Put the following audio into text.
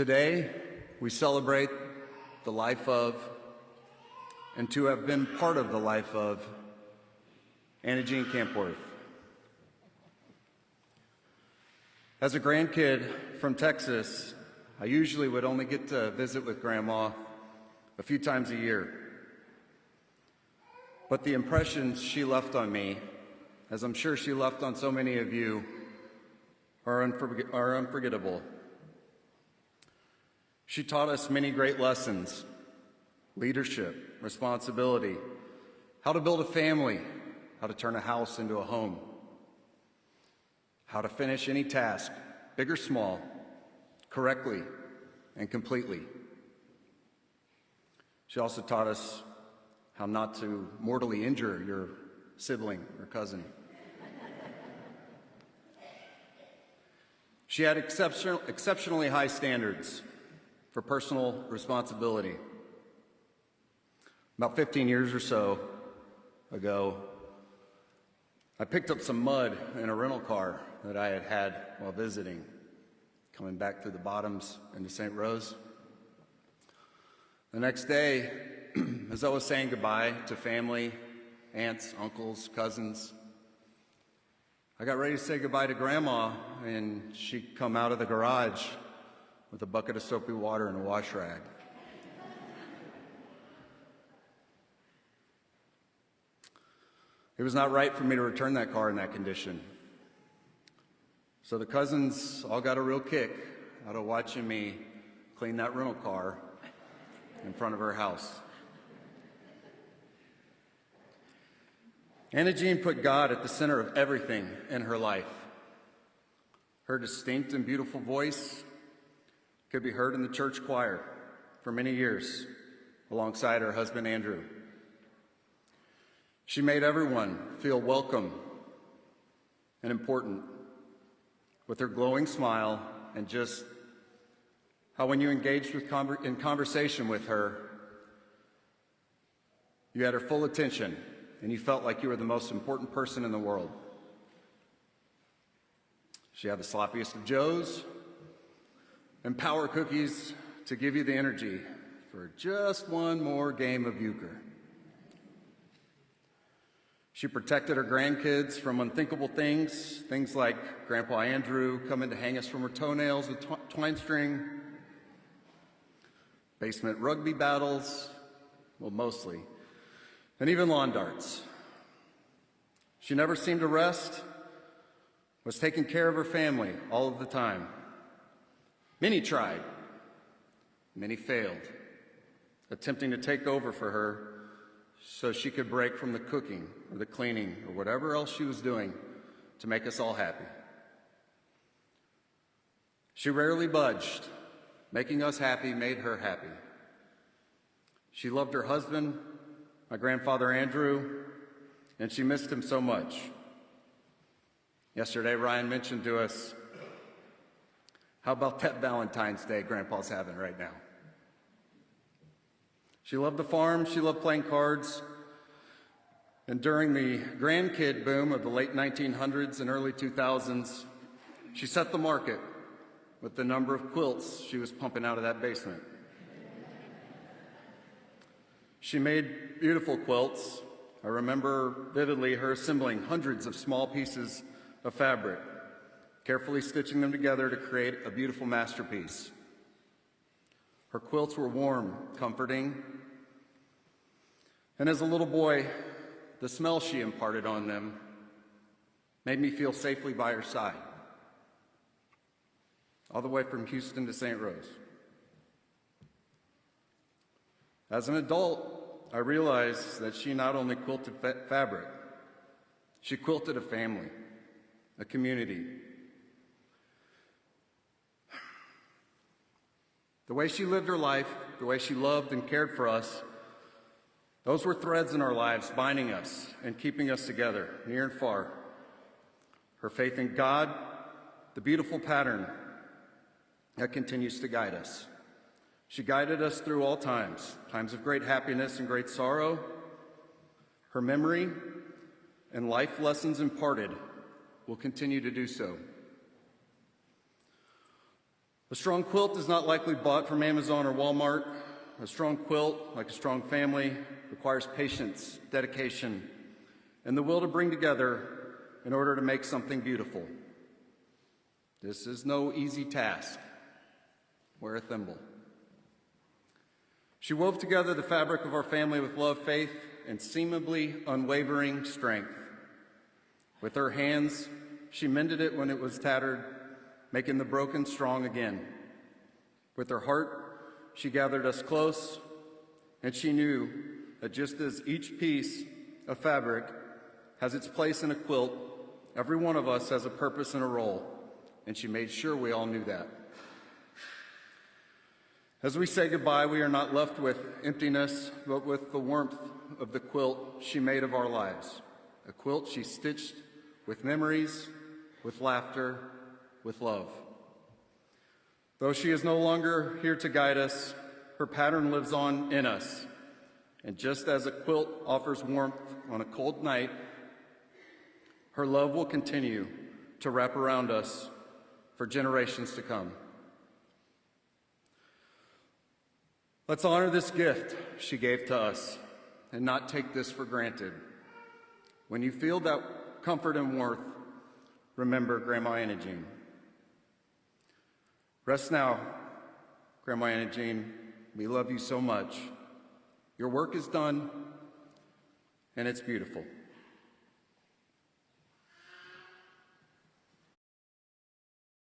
Today, we celebrate the life of, and to have been part of the life of, Jeanne Kampwerth. As a grandkid from Texas, I usually would only get to visit with Grandma a few times a year. But the impressions she left on me, as I'm sure she left on so many of you, are unforgettable. She taught us many great lessons: leadership, responsibility, how to build a family, how to turn a house into a home, how to finish any task, big or small, correctly and completely. She also taught us how not to mortally injure your sibling or cousin. She had exceptionally high standards for personal responsibility. About 15 years or so ago, I picked up some mud in a rental car that I had had while visiting, coming back through the Bottoms into St. Rose. The next day, as I was saying goodbye to family, aunts, uncles, cousins, I got ready to say goodbye to Grandma, and she'd come out of the garage with a bucket of soapy water and a wash rag. It was not right for me to return that car in that condition. So the cousins all got a real kick out of watching me clean that rental car in front of her house. Jeanne put God at the center of everything in her life. Her distinct and beautiful voice could be heard in the church choir for many years alongside her husband Andrew. She made everyone feel welcome and important with her glowing smile, and just how when you engaged in conversation with her, you had her full attention and you felt like you were the most important person in the world. She had the sloppiest of joes and power cookies to give you the energy for just one more game of euchre. She protected her grandkids from unthinkable things like Grandpa Andrew coming to hang us from her toenails with twine string, basement rugby battles, well, mostly, and even lawn darts. She never seemed to rest, was taking care of her family all of the time. Many tried, many failed, attempting to take over for her so she could break from the cooking or the cleaning or whatever else she was doing to make us all happy. She rarely budged. Making us happy made her happy. She loved her husband, my grandfather Andrew, and she missed him so much. Yesterday, Ryan mentioned to us, how about that Valentine's Day Grandpa's having right now? She loved the farm, she loved playing cards, and during the grandkid boom of the late 1900s and early 2000s, she set the market with the number of quilts she was pumping out of that basement. She made beautiful quilts. I remember vividly her assembling hundreds of small pieces of fabric, carefully stitching them together to create a beautiful masterpiece. Her quilts were warm, comforting, and as a little boy, the smell she imparted on them made me feel safely by her side, all the way from Houston to St. Rose. As an adult, I realized that she not only quilted fabric, she quilted a family, a community. The way she lived her life, the way she loved and cared for us, those were threads in our lives binding us and keeping us together, near and far. Her faith in God, the beautiful pattern that continues to guide us. She guided us through all times, times of great happiness and great sorrow. Her memory and life lessons imparted will continue to do so. A strong quilt is not likely bought from Amazon or Walmart. A strong quilt, like a strong family, requires patience, dedication, and the will to bring together in order to make something beautiful. This is no easy task. Wear a thimble. She wove together the fabric of our family with love, faith, and seemingly unwavering strength. With her hands, she mended it when it was tattered, making the broken strong again. With her heart, she gathered us close, and she knew that just as each piece of fabric has its place in a quilt, every one of us has a purpose and a role, and she made sure we all knew that. As we say goodbye, we are not left with emptiness, but with the warmth of the quilt she made of our lives, a quilt she stitched with memories, with laughter, with love. Though she is no longer here to guide us, her pattern lives on in us. And just as a quilt offers warmth on a cold night, her love will continue to wrap around us for generations to come. Let's honor this gift she gave to us and not take this for granted. When you feel that comfort and warmth, remember Grandma Anna Jeanne. Rest now, Grandma Anna Jeanne. We love you so much. Your work is done, and it's beautiful.